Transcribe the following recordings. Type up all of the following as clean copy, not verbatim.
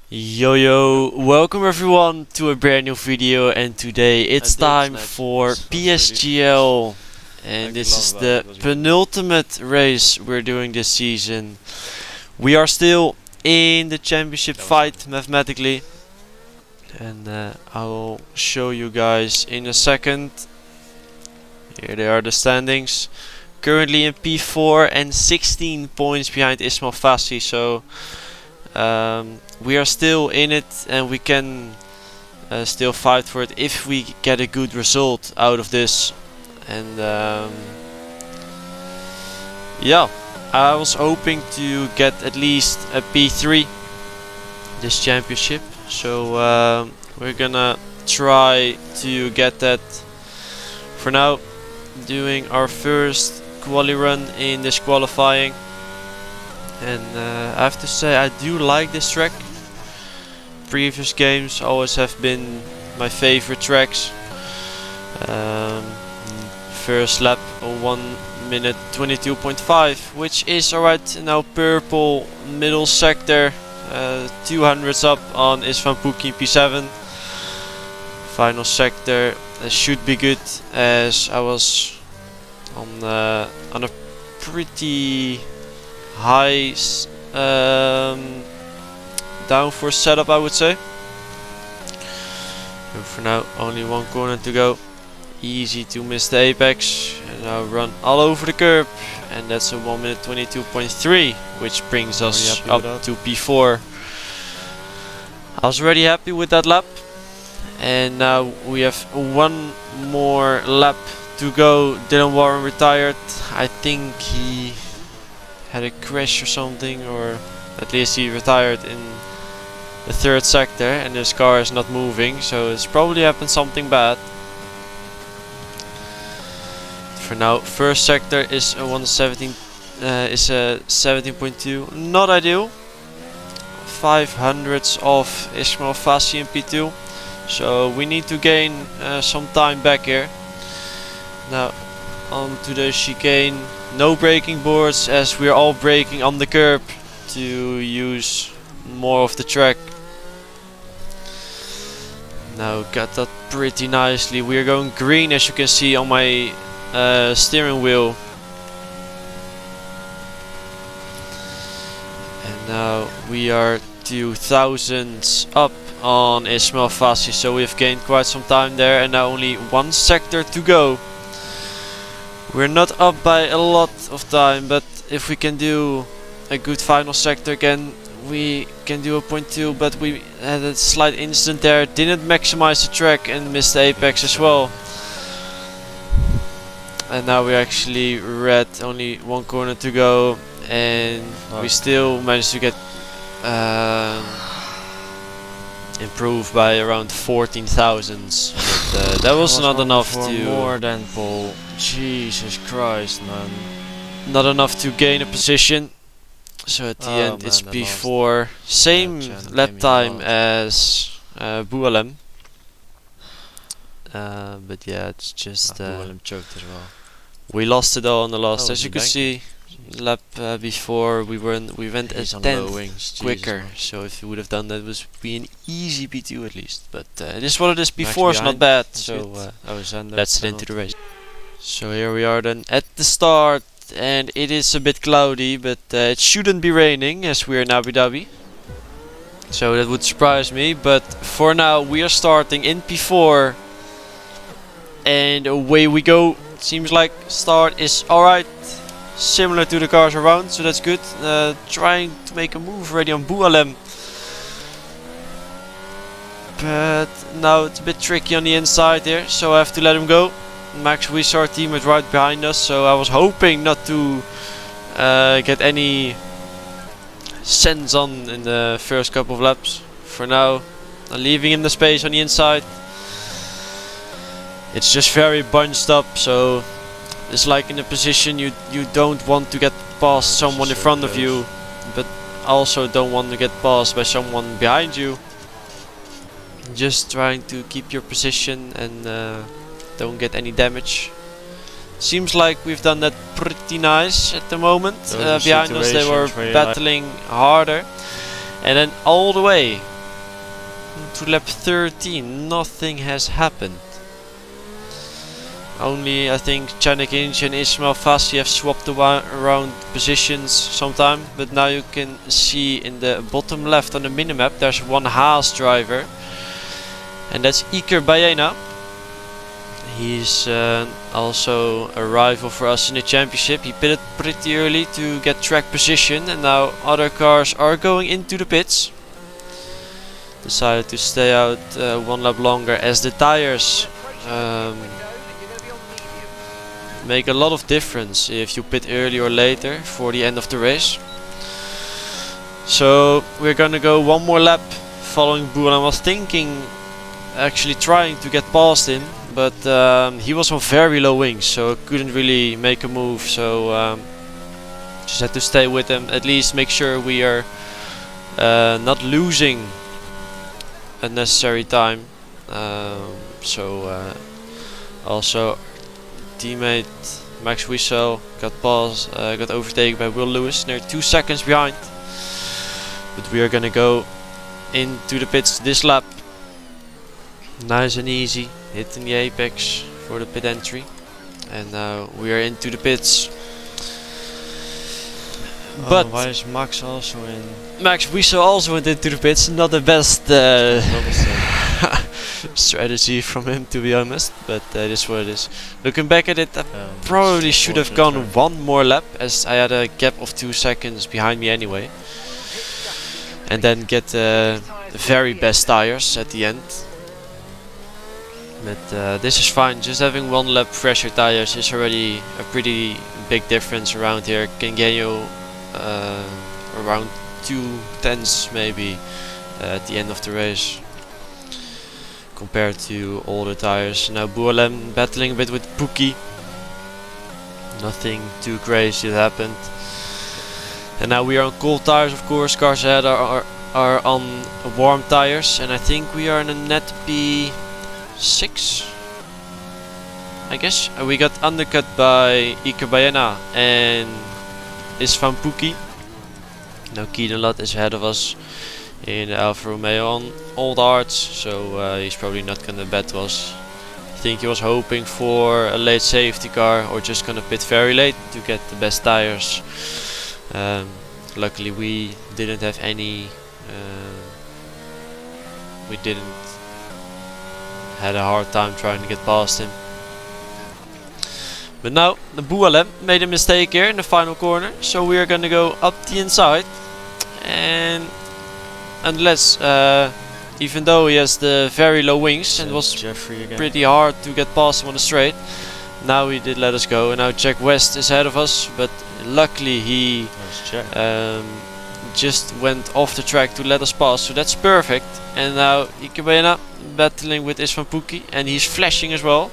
Yo, welcome everyone to a brand new video, and today it's time for Psgl, and this is the penultimate race we're doing this season. We are still in the championship fight mathematically, and I will show you guys in a second. Here they are, the standings. Currently in P4 and 16 points behind Ismail Fassi, so we are still in it, and we can still fight for it if we get a good result out of this. And yeah, I was hoping to get at least a P3 this championship, so we're gonna try to get that. For now, doing our first quali run in this qualifying. And I have to say, I do like this track. Previous games always have been my favorite tracks. First lap 1 minute 22.5, which is alright. Now purple middle sector, 200s up on Isvan Puki P7. Final sector should be good, as I was on a pretty high downforce setup, I would say. And for now, only one corner to go. Easy to miss the apex, and now run all over the curb, and that's a 1 minute 22.3, which brings us up to P4. I was already happy with that lap, and now we have one more lap to go. Dylan Warren retired. I think he had a crash or something, or at least he retired in the third sector, and his car is not moving, so it's probably happened something bad. For now, first sector is a 117, is a 17.2, not ideal. 500s off Ismail Fassi in P2, so we need to gain some time back here. Now onto the chicane. No braking boards, as we're all braking on the curb to use more of the track. Now got that pretty nicely. We're going green, as you can see on my steering wheel. And now we are 2000s up on Ismail Fassi, so we've gained quite some time there, and now only one sector to go. We're not up by a lot of time, but if we can do a good final sector again, we can do a 0.2, but we had a slight incident there, didn't maximize the track and missed the apex as well. And now we're actually red, only one corner to go, and we still managed to get improved by around 14 thousandths. But that was not enough to more than pole. Jesus Christ, man. Not enough to gain a position. So at the end it's P4. Same lap time as Bualem. But yeah, it's just Bualem choked as well. we lost it all on the last. As you can see, lap before we went a tenth quicker. So if you would have done that, it would be an easy P2 at least. But it is what it is. P4 is not bad. So let's get into the race. So here we are then at the start, and it is a bit cloudy, but it shouldn't be raining as we are in Abu Dhabi. So that would surprise me, but for now we are starting in P4, and away we go. Seems like start is alright, similar to the cars around, so that's good. Trying to make a move already on Bualem, but now it's a bit tricky on the inside here, so I have to let him go. Max Wiesar team is right behind us, so I was hoping not to get any sense on in the first couple of laps. For now, I'm leaving him the space on the inside. It's just very bunched up, so it's like in a position you don't want to get past someone in front of you, but also don't want to get passed by someone behind you. Just trying to keep your position and don't get any damage. Seems like we've done that pretty nice at the moment. Behind us they were battling harder. And then all the way to lap 13, nothing has happened. Only I think Chanik Inch and Ismail Fassi have swapped around positions sometime, but now you can see in the bottom left on the minimap there's one Haas driver, and that's Iker Baena. He's also a rival for us in the championship. He pitted pretty early to get track position, and now other cars are going into the pits. Decided to stay out one lap longer as the tires make a lot of difference if you pit early or later for the end of the race. So we're gonna go one more lap following Boel. I was thinking actually trying to get past him, but he was on very low wings, so couldn't really make a move, so just had to stay with him, at least make sure we are not losing unnecessary time. Also teammate Max Wiesel got overtaken by Will Lewis. They're 2 seconds behind, but we are gonna go into the pits this lap. Nice and easy, hitting the apex for the pit entry, and now we are into the pits. But why is Max also in? Max Wiesel also went into the pits. Not the best strategy from him, to be honest, but it is what it is. Looking back at it, I probably should have gone one more lap, as I had a gap of 2 seconds behind me anyway, and then get the very best tires at the end. But this is fine. Just having one lap fresher tires is already a pretty big difference around here. Can get you around 2/10 maybe at the end of the race compared to older tires. Now Boelem battling a bit with Pookie. Nothing too crazy happened. And now we are on cold tires, of course. Cars ahead are on warm tires, and I think we are in a net P6, I guess. We got undercut by Iker Baena and Isvan Pookie. Now Kiedenlat is ahead of us in the Alfa Romeo on old hards, so he's probably not gonna battle us. I think he was hoping for a late safety car or just gonna pit very late to get the best tires. Luckily we didn't have any, we didn't had a hard time trying to get past him. But now the Boelem made a mistake here in the final corner, so we are gonna go up the inside, and unless even though he has the very low wings and it was pretty hard to get past him on the straight, now he did let us go, and now Jack West is ahead of us, but luckily he just went off the track to let us pass, so that's perfect. And now Iker Baena battling with Isvan Pookie, and he's flashing as well.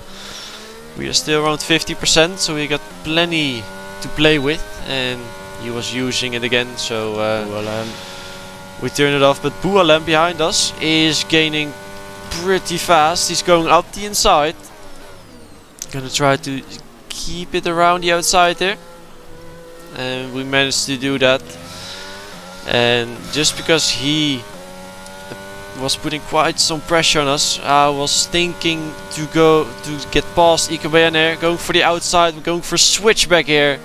We are still around 50%, so we got plenty to play with, and he was using it again, so we turn it off. But Boelem behind us is gaining pretty fast. He's going up the inside. Gonna try to keep it around the outside there, and we managed to do that. And just because he was putting quite some pressure on us, I was thinking to go to get past Iker Baena, going for the outside. We're going for switchback here,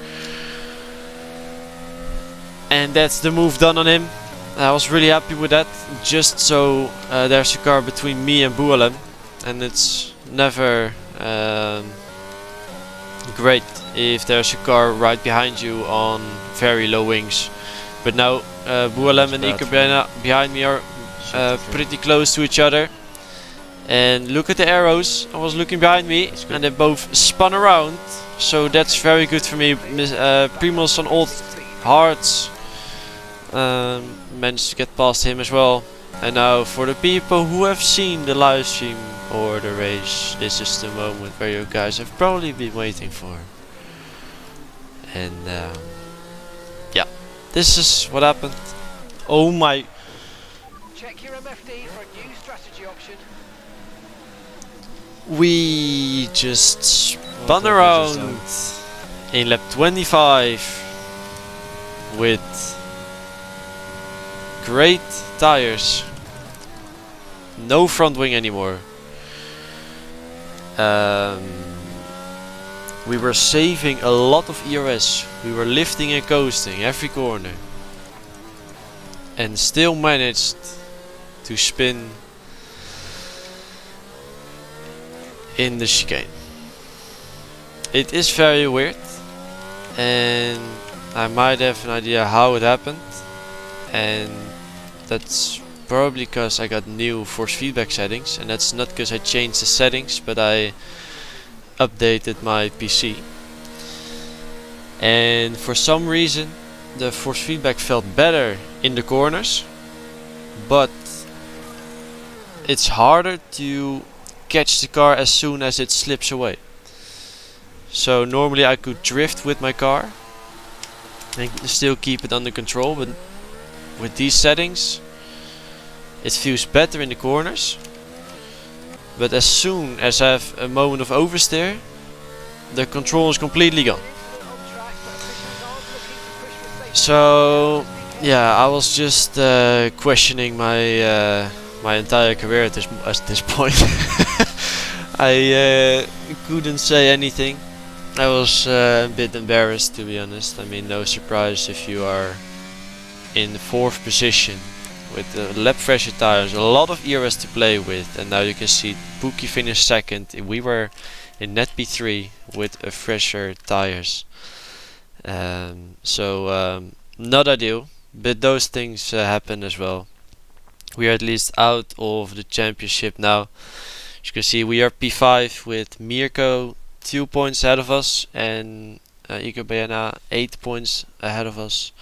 and that's the move done on him. I was really happy with that, just so there's a car between me and Boelem, and it's never great if there's a car right behind you on very low wings. But now Boelem and Iker Baena behind me are pretty close to each other, and look at the arrows. I was looking behind me and they both spun around, so that's very good for me. Primos on old hards managed to get past him as well. And now for the people who have seen the live stream or the race, this is the moment where you guys have probably been waiting for. And yeah, this is what happened. Oh my. Check your MFD for a new strategy option. We just spun around in lap 25 with great tires. no front wing anymore. We were saving a lot of ERS. We were lifting and coasting every corner, and still managed to spin in the chicane. It is very weird, and I might have an idea how it happened, and that's probably because I got new force feedback settings, and that's not because I changed the settings, but I updated my PC, and for some reason the force feedback felt better in the corners, but it's harder to catch the car as soon as it slips away. So normally I could drift with my car and still keep it under control, but with these settings it feels better in the corners, but as soon as I have a moment of oversteer, the control is completely gone. So yeah, I was just questioning my my entire career at this point. I couldn't say anything. I was a bit embarrassed, to be honest. I mean, no surprise if you are in the 4th position with the lap fresher tires, a lot of ERS to play with, and now you can see Pookie finished 2nd. We were in net P3 with fresher tires. Not ideal, but those things happen as well. We are at least out of the championship now. As you can see, we are P5 with Mirko 2 points ahead of us, and Igor Bayana 8 points ahead of us.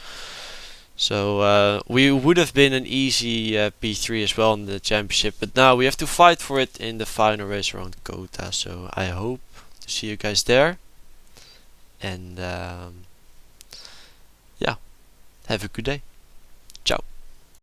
So we would have been an easy P3 as well in the championship, but now we have to fight for it in the final race around Kota. So I hope to see you guys there, and yeah, have a good day.